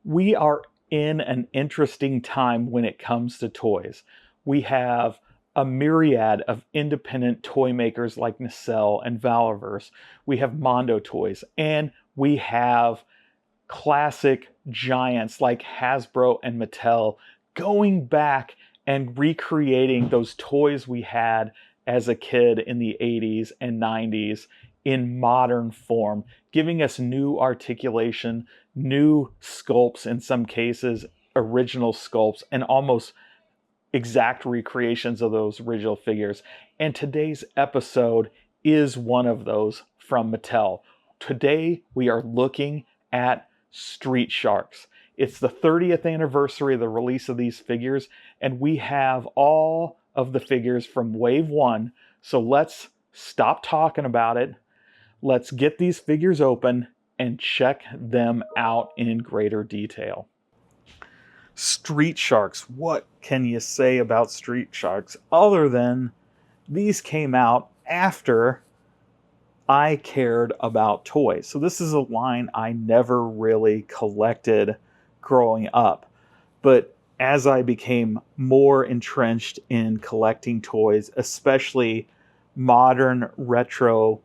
We are in an interesting time when it comes to toys. We have a myriad of independent toy makers like Nacelle and Valorverse. We have Mondo Toys, and we have classic giants like Hasbro and Mattel going back and recreating those toys we had as a kid in the 80s and 90s in modern form, giving us new articulation, new sculpts in some cases, original sculpts, and almost exact recreations of those original figures. And today's episode is one of those from Mattel. Today we are looking at Street Sharks. It's the 30th anniversary of the release of these figures, and we have all of the figures from Wave 1. So let's stop talking about it. Let's get these figures open and check them out in greater detail. Street Sharks. What can you say about Street Sharks other than these came out after I cared about toys? So this is a line I never really collected growing up. But as I became more entrenched in collecting toys, especially modern retro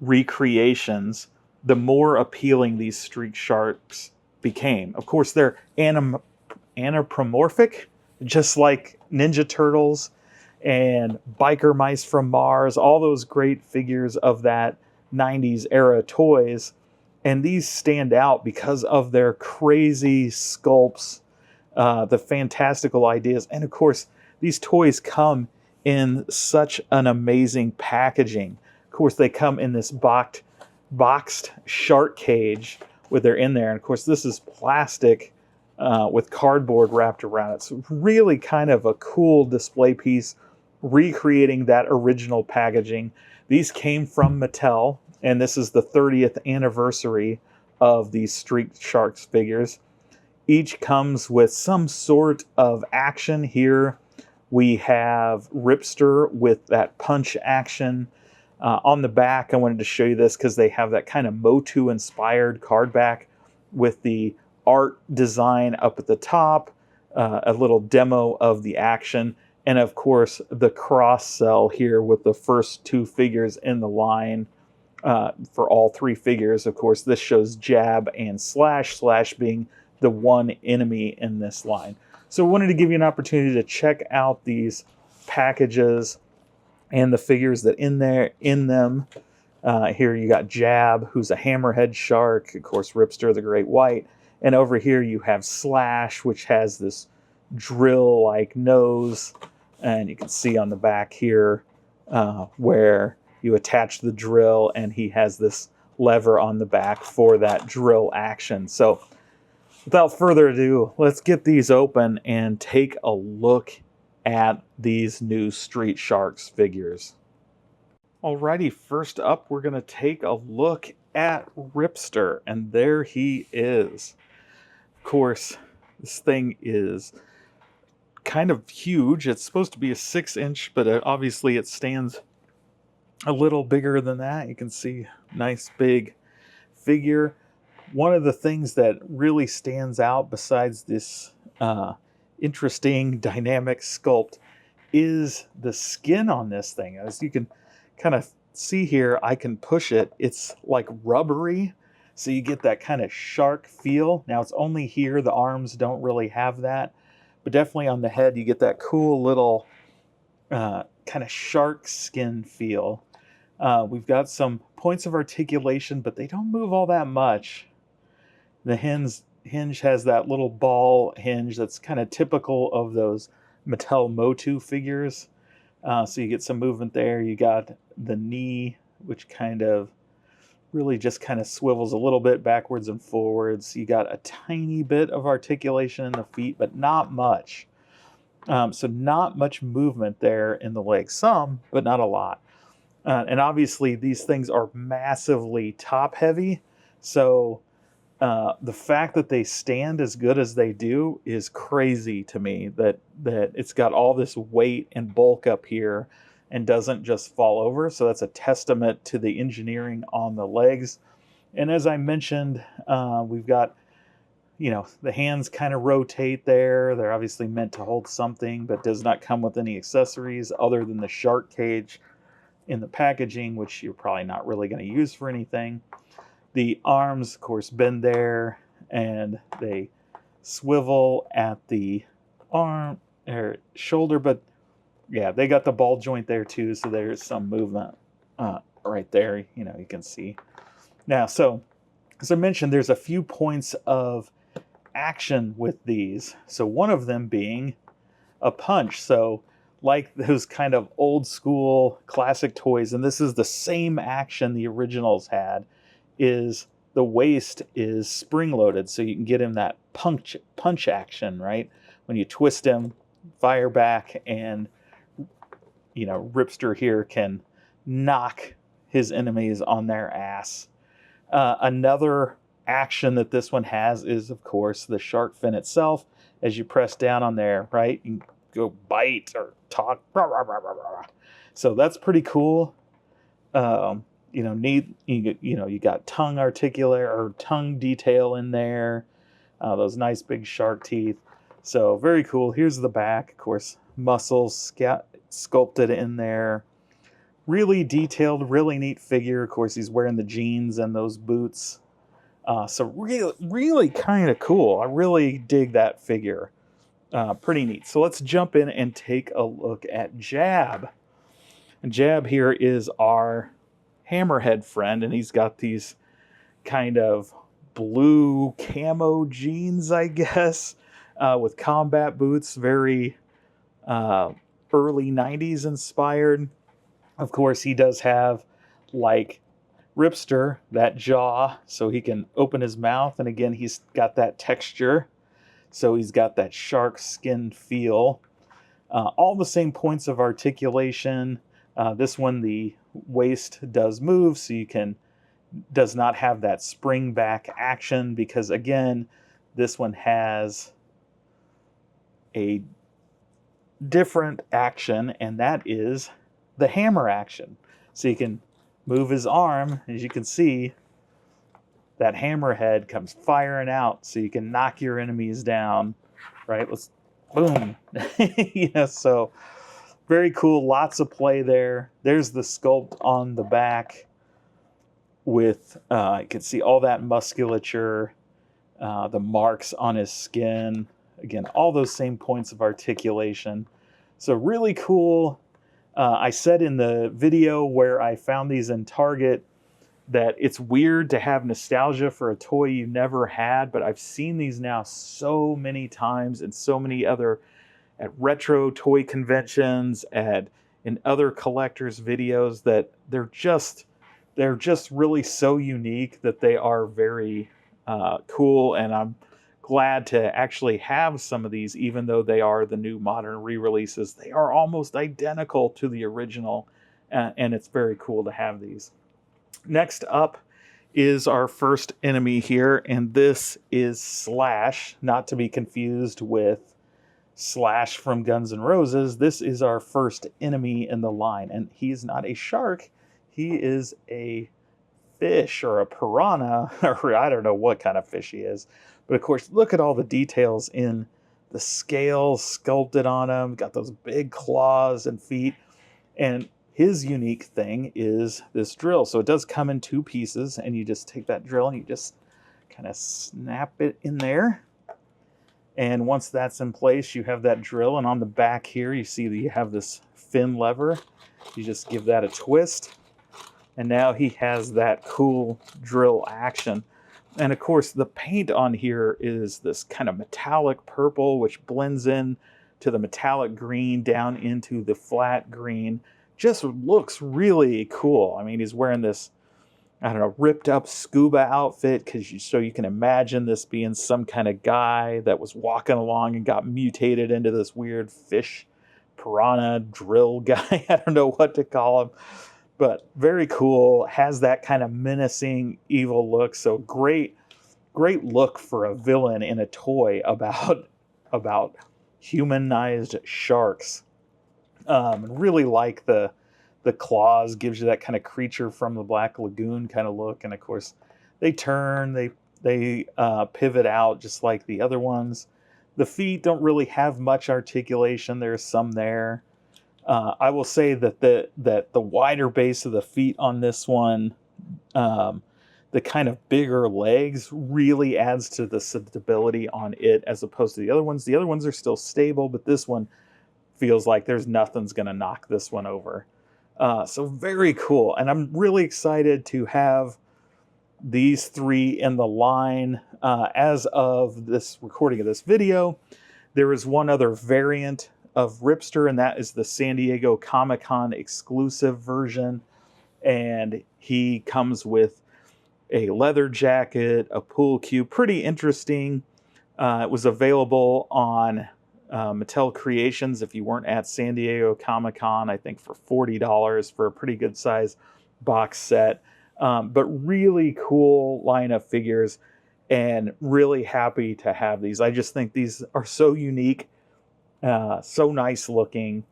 recreations, the more appealing these Street Sharks became. Of course, they're anthropomorphic, just like Ninja Turtles and Biker Mice from Mars, all those great figures of that 90s era toys. And these stand out because of their crazy sculpts, the fantastical ideas. And of course, these toys come in such an amazing packaging. Of course, they come in this boxed shark cage when they're in there. And of course, this is plastic with cardboard wrapped around it. So really kind of a cool display piece, recreating that original packaging. These came from Mattel, and this is the 30th anniversary of these Street Sharks figures. Each comes with some sort of action. Here we have Ripster with that punch action. On the back, I wanted to show you this because they have that kind of Motu-inspired card back with the art design up at the top, a little demo of the action, and of course the cross-sell here with the first two figures in the line for all three figures. Of course, this shows Jab and Slash, Slash being the one enemy in this line. So I wanted to give you an opportunity to check out these packages and the figures that in them. Here you got Jab, who's a hammerhead shark. Of course, Ripster, the great white. And over here you have Slash, which has this drill-like nose. And you can see on the back here where you attach the drill, and he has this lever on the back for that drill action. So without further ado, let's get these open and take a look at these new Street Sharks figures. Alrighty, first up we're going to take a look at Ripster, and there he is. Of course, this thing is kind of huge. It's supposed to be a 6-inch, but obviously it stands a little bigger than that. You can see nice big figure. One of the things that really stands out besides this interesting dynamic sculpt is the skin on this thing. As you can kind of see here, I can push it. It's like rubbery, so you get that kind of shark feel. Now it's only here, the arms don't really have that, but definitely on the head you get that cool little kind of shark skin feel. We've got some points of articulation, but they don't move all that much. The hinge has that little ball hinge that's kind of typical of those Mattel Motu figures. So you get some movement there. You got the knee, which kind of really just kind of swivels a little bit backwards and forwards. You got a tiny bit of articulation in the feet, but not much. So not much movement there in the legs. Some, but not a lot. And obviously these things are massively top heavy. So the fact that they stand as good as they do is crazy to me, that it's got all this weight and bulk up here and doesn't just fall over. So that's a testament to the engineering on the legs. And as I mentioned, we've got the hands kind of rotate there. They're obviously meant to hold something, but does not come with any accessories other than the shark cage in the packaging, which you're probably not really going to use for anything. The arms, of course, bend there, and they swivel at the arm or shoulder, but yeah, they got the ball joint there too, so there's some movement right there, you can see. Now, so as I mentioned, there's a few points of action with these. So one of them being a punch. So like those kind of old school classic toys, and this is the same action the originals had, is the waist is spring loaded, so you can get him that punch action, right? When you twist him, fire back, and Ripster here can knock his enemies on their ass. Another action that this one has is, of course, the shark fin itself. As you press down on there, right, you can go bite or talk. So that's pretty cool. Neat. You got tongue articulate or tongue detail in there. Those nice big shark teeth. So very cool. Here's the back, of course, muscles sculpted in there. Really detailed, really neat figure. Of course, he's wearing the jeans and those boots. So really kind of cool. I really dig that figure. Pretty neat. So let's jump in and take a look at Jab. And Jab here is our hammerhead friend, and he's got these kind of blue camo jeans, I guess, with combat boots, very early 90s inspired. Of course, he does have, like Ripster, that jaw, so he can open his mouth, and again, he's got that texture, so he's got that shark skin feel. All the same points of articulation. This one, the waist does move, so does not have that spring back action, because again, this one has a different action, and that is the hammer action. So you can move his arm, as you can see, that hammerhead comes firing out, so you can knock your enemies down, right? Boom. So very cool, lots of play there. There's the sculpt on the back with, you can see all that musculature, the marks on his skin. Again, all those same points of articulation. So really cool. I said in the video where I found these in Target that it's weird to have nostalgia for a toy you never had, but I've seen these now so many times in so many other, at retro toy conventions, in other collectors' videos, that they're just really so unique that they are very cool, and I'm glad to actually have some of these, even though they are the new modern re-releases. They are almost identical to the original, and it's very cool to have these. Next up is our first enemy here, and this is Slash, not to be confused with Slash from Guns N' Roses. This is our first enemy in the line, and he's not a shark. He is a fish or a piranha, or I don't know what kind of fish he is. But of course, look at all the details in the scales sculpted on him. Got those big claws and feet. And his unique thing is this drill. So it does come in two pieces, and you just take that drill and you just kind of snap it in there. And once that's in place, you have that drill. And on the back here, you see that you have this fin lever. You just give that a twist. And now he has that cool drill action. And of course, the paint on here is this kind of metallic purple, which blends in to the metallic green down into the flat green. Just looks really cool. I mean, he's wearing this, I don't know, ripped up scuba outfit, so you can imagine this being some kind of guy that was walking along and got mutated into this weird fish piranha drill guy. I don't know what to call him. But very cool, has that kind of menacing, evil look. So great look for a villain in a toy about humanized sharks. Really like the claws, gives you that kind of creature from the Black Lagoon kind of look. And of course, they turn, they They pivot out just like the other ones. The feet don't really have much articulation. There's some there. I will say that the wider base of the feet on this one, the kind of bigger legs, really adds to the stability on it as opposed to the other ones. The other ones are still stable, but this one feels like there's nothing's going to knock this one over. So very cool. And I'm really excited to have these three in the line. As of this recording of this video, there is one other variant of Ripster, and that is the San Diego Comic-Con exclusive version. And he comes with a leather jacket, a pool cue, pretty interesting. It was available on Mattel Creations if you weren't at San Diego Comic-Con, I think for $40 for a pretty good size box set. But really cool line of figures, and really happy to have these. I just think these are so unique, so nice looking.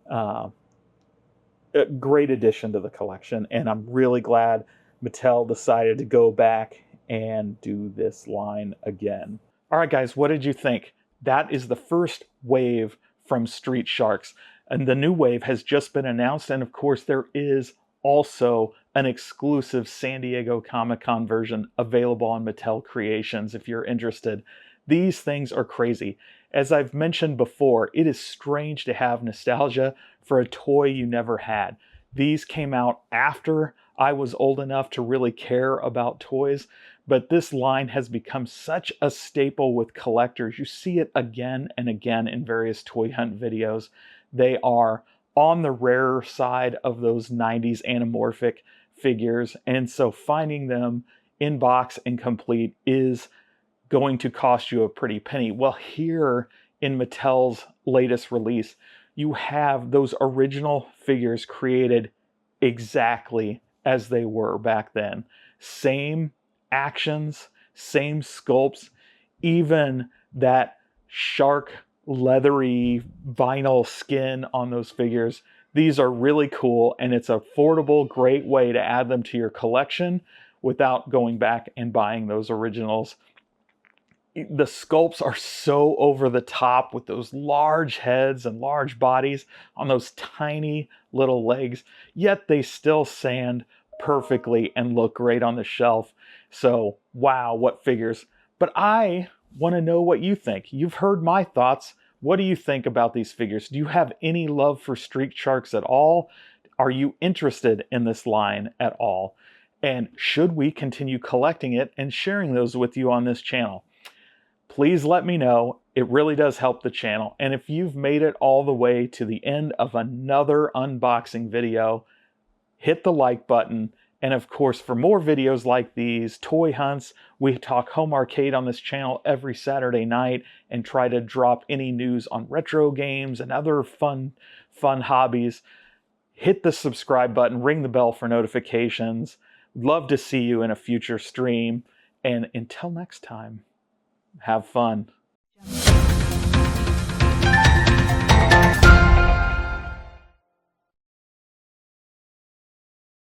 A great addition to the collection, and I'm really glad Mattel decided to go back and do this line again. All right, guys, what did you think? That is the first wave from Street Sharks, and the new wave has just been announced, and of course there is also an exclusive San Diego Comic-Con version available on Mattel Creations if you're interested. These things are crazy. As I've mentioned before, it is strange to have nostalgia for a toy you never had. These came out after I was old enough to really care about toys, but this line has become such a staple with collectors. You see it again and again in various toy hunt videos. They are on the rarer side of those 90s anamorphic figures, and so finding them in box and complete is going to cost you a pretty penny. Well, here in Mattel's latest release, you have those original figures created exactly as they were back then. Same actions, same sculpts, even that shark leathery vinyl skin on those figures. These are really cool, and it's an affordable, great way to add them to your collection without going back and buying those originals. The sculpts are so over the top with those large heads and large bodies on those tiny little legs, yet they still stand perfectly and look great on the shelf. So, wow, what figures. But I want to know what you think. You've heard my thoughts. What do you think about these figures? Do you have any love for Street Sharks at all? Are you interested in this line at all? And should we continue collecting it and sharing those with you on this channel? Please let me know. It really does help the channel. And if you've made it all the way to the end of another unboxing video, hit the like button. And of course, for more videos like these, toy hunts, we talk home arcade on this channel every Saturday night and try to drop any news on retro games and other fun hobbies. Hit the subscribe button, ring the bell for notifications. Love to see you in a future stream. And until next time, have fun.